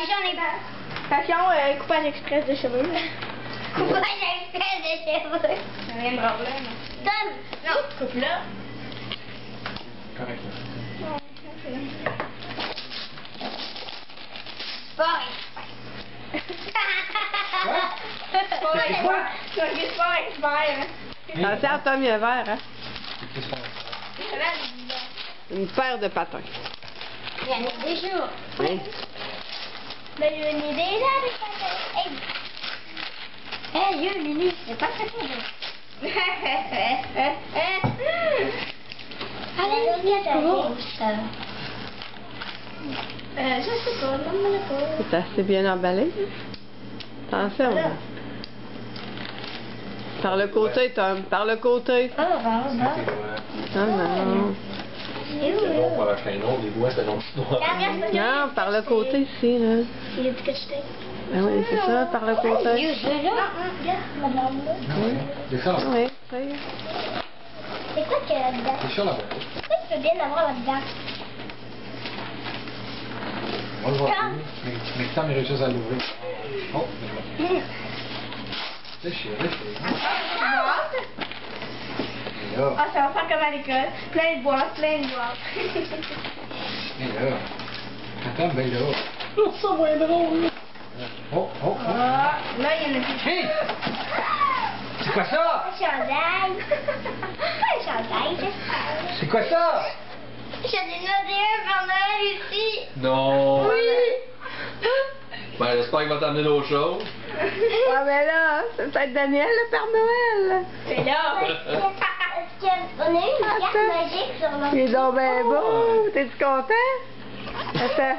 j'en ai pas. Attention, coupage express de cheveux. Coupage express de cheveux. Rien de problème. Tom! Non, coupe là. Correct. Bon. Attention, Tom, il y a un verre, hein? Qu'est-ce qu'on fait? Une paire de patins. Il y en a des jours. Oui. Ben, il y en a déjà des patins. Hey, yo, Lily, c'est pas très cool. Allez, je sais pas, non, mais pas. C'est assez bien emballé. Attention. Par le côté, Tom. Par le côté. Oh, Non, non. C'est où, C'est bon pour acheter un autre, des doigts, c'est long noir. Non, par le côté ici, là. Il a dit que j'étais. Ah oui, c'est ça, par le côté. Je veux là. Regarde, madame là. C'est ça, Oui, oui. C'est quoi qu'il y a là-dedans? c'est ça là-bas. Qu'est-ce que tu peux bien avoir là-dedans? On le voit plus. Mais que Tom réussisse à l'ouvrir. Oh, c'est chiant, c'est chiant. Et là, Ah, ça va faire comme à l'école. Plein de boîtes, plein de boîtes. et là. Attends, ben là. Oh, ça va être drôle. Oh, oh, oh. Ah, là, il y en a plus. Hey! C'est quoi ça? Un chandail. Un chandail, j'espère. C'est quoi ça? J'en ai demandé un Père Noël ici. Non. Oui. Ben, j'espère qu'il va t'amener d'autres choses. Ouais, mais là, c'est peut-être Daniel, le Père Noël. C'est là. On a eu une carte magique sur Il est l'autre. donc ben beau. T'es-tu content? Attends.